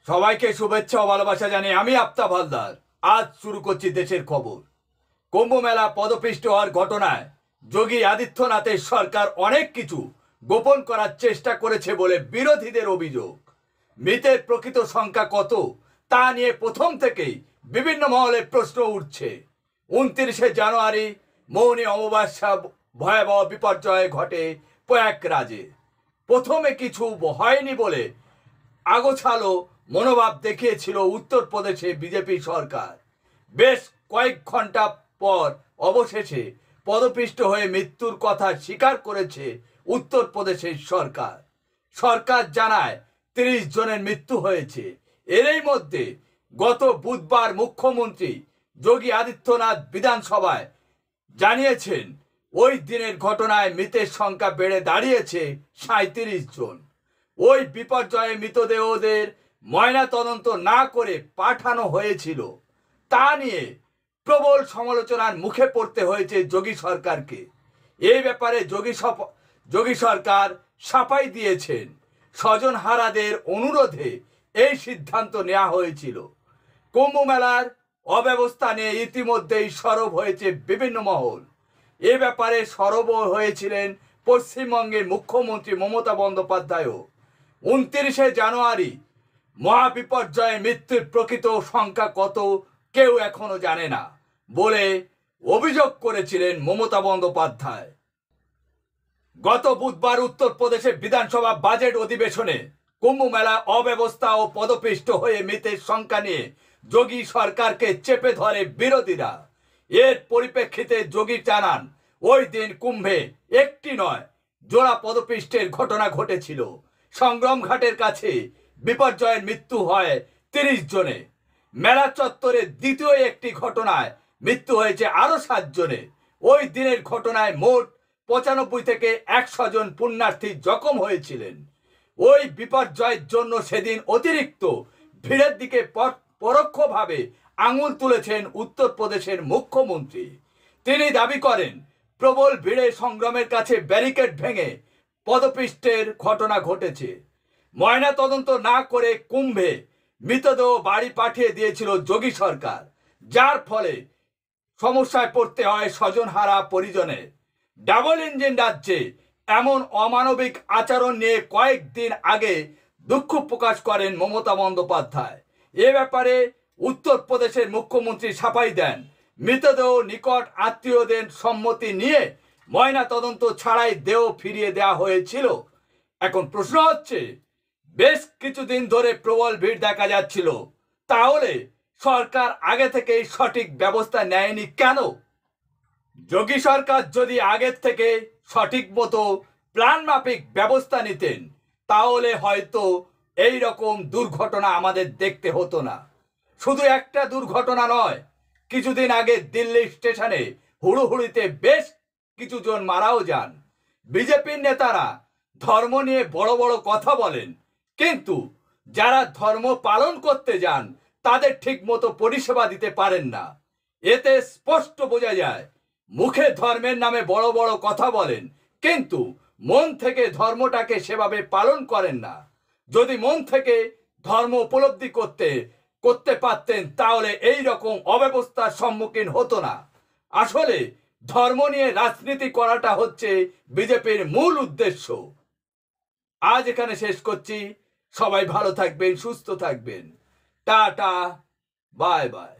সবাইকে শুভেচ্ছা ও ভালোবাসা জানিয়ে আমি আফতাব হালদার আজ শুরু করছি দেশের খবর। কুম্ভ মেলা পদপিষ্ট হওয়ার ঘটনায় যোগী আদিত্যনাথের সরকার অনেক কিছু গোপন করার চেষ্টা করেছে বলে বিরোধীদের অভিযোগ। মৃতের প্রকৃত সংখ্যা কত তা নিয়ে প্রথম থেকেই বিভিন্ন মহলে প্রশ্ন উঠছে। 29শে জানুয়ারি মৌনী অমাবস্যা ভয়াবহ বিপর্যয় ঘটে প্রয়াগরাজে। প্রথমে কিছু হয়নি বলে আগোছালো মনোভাব দেখিয়েছিল উত্তরপ্রদেশে বিজেপি সরকার। বেশ কয়েক ঘন্টা পর অবশেষে পদপিষ্ট হয়ে মৃত্যুর কথা স্বীকার করেছে উত্তরপ্রদেশের সরকার। সরকার জানায় 30 জনের মৃত্যু হয়েছে। এরই মধ্যে গত বুধবার মুখ্যমন্ত্রী যোগী আদিত্যনাথ বিধানসভায় জানিয়েছেন ওই দিনের ঘটনায় মৃতের সংখ্যা বেড়ে দাঁড়িয়েছে 37 জন। ওই বিপর্যয়ে মৃতদেহদের ময়না তদন্ত না করে পাঠানো হয়েছিল। তা নিয়ে প্রবল সমালোচনার মুখে পড়তে হয়েছে যোগী সরকারকে। এই ব্যাপারে যোগী সরকার সাফাই দিয়েছেন, স্বজনহারাদের অনুরোধে এই সিদ্ধান্ত নেওয়া হয়েছিল। কুম্ভ মেলার অব্যবস্থা নিয়ে ইতিমধ্যেই সরব হয়েছে বিভিন্ন মহল। এ ব্যাপারে সরব হয়েছিলেন পশ্চিমবঙ্গের মুখ্যমন্ত্রী মমতা বন্দ্যোপাধ্যায়ও। 29শে জানুয়ারি মহাবিপর্যয়ে মৃত্যুর প্রকৃত সংখ্যা কত কেউ এখনো জানে না বলে অভিযোগ করেছিলেন মমতা বন্দ্যোপাধ্যায়। গত বুধবার উত্তরপ্রদেশের বিধানসভা বাজেট অধিবেশনে কুম্ভ মেলা অব্যবস্থা ও পদপিষ্ট হয়ে মৃতের সংখ্যা নিয়ে যোগী সরকারকে চেপে ধরে বিরোধীরা। এর পরিপ্রেক্ষিতে যোগী জানান ওই দিন কুম্ভে একটি নয় জোড়া পদপিষ্টের ঘটনা ঘটেছিল। সংগ্রাম ঘাটের কাছে বিপর্যয়ের মৃত্যু হয় 30 জনে। মেলা চত্বরে দ্বিতীয় একটি ঘটনায় মৃত্যু হয়েছে আরো 7 জনে। ওই দিনের ঘটনায় মোট 95 থেকে 100 জন পুণ্যার্থী জখম হয়েছিলেন। ওই বিপর্যয়ের জন্য সেদিন অতিরিক্ত ভিড়ের দিকে পরোক্ষভাবে আঙুল তুলেছেন উত্তরপ্রদেশের মুখ্যমন্ত্রী। তিনি দাবি করেন প্রবল ভিড়ে সংগ্রামের কাছে ব্যারিকেড ভেঙে পদপিষ্টের ঘটনা ঘটেছে। ময়না তদন্ত না করে কুম্ভে মৃতদেহ বাড়ি পাঠিয়ে দিয়েছিল যোগী সরকার, যার ফলে সমস্যায় পড়তে হয় স্বজনহারা পরিজনের। ডাবল ইঞ্জিন রাজ্যে এমন অমানবিক আচরণ নিয়ে কয়েকদিন আগে দুঃখ প্রকাশ করেন মমতা বন্দ্যোপাধ্যায়। এ ব্যাপারে উত্তরপ্রদেশের মুখ্যমন্ত্রী সাফাই দেন, মৃতদেহ নিকট আত্মীয়দের সম্মতি নিয়ে ময়না তদন্ত ছাড়াই দেহ ফিরিয়ে দেওয়া হয়েছিল। এখন প্রশ্ন হচ্ছে, বেশ কিছুদিন ধরে প্রবল ভিড় দেখা যাচ্ছিল, তাহলে সরকার আগে থেকেই সঠিক ব্যবস্থা নেয়নি কেন? যোগী সরকার যদি আগের থেকে সঠিক মতো প্ল্যান মাফিক ব্যবস্থা নিতেন তাহলে হয়তো এই রকম দুর্ঘটনা আমাদের দেখতে হতো না। শুধু একটা দুর্ঘটনা নয়, কিছুদিন আগে দিল্লি স্টেশনে হুড়োহুড়িতে বেশ কিছু জন মারাও যান। বিজেপির নেতারা ধর্ম নিয়ে বড় বড় কথা বলেন, কিন্তু যারা ধর্ম পালন করতে যান তাদের ঠিক মতো পরিষেবা দিতে পারেন না। এতে স্পষ্ট বোঝা যায় মুখে ধর্মের নামে বড় বড় কথা বলেন, কিন্তু মন থেকে ধর্মটাকে সেভাবে পালন করেন না। যদি মন থেকে ধর্ম উপলব্ধি করতে পারতেন তাহলে এই রকম অব্যবস্থার সম্মুখীন হতো না। আসলে ধর্ম নিয়ে রাজনীতি করাটা হচ্ছে বিজেপির মূল উদ্দেশ্য। আজ এখানে শেষ করছি। সবাই ভালো থাকবেন, সুস্থ থাকবেন। Tata, bye bye.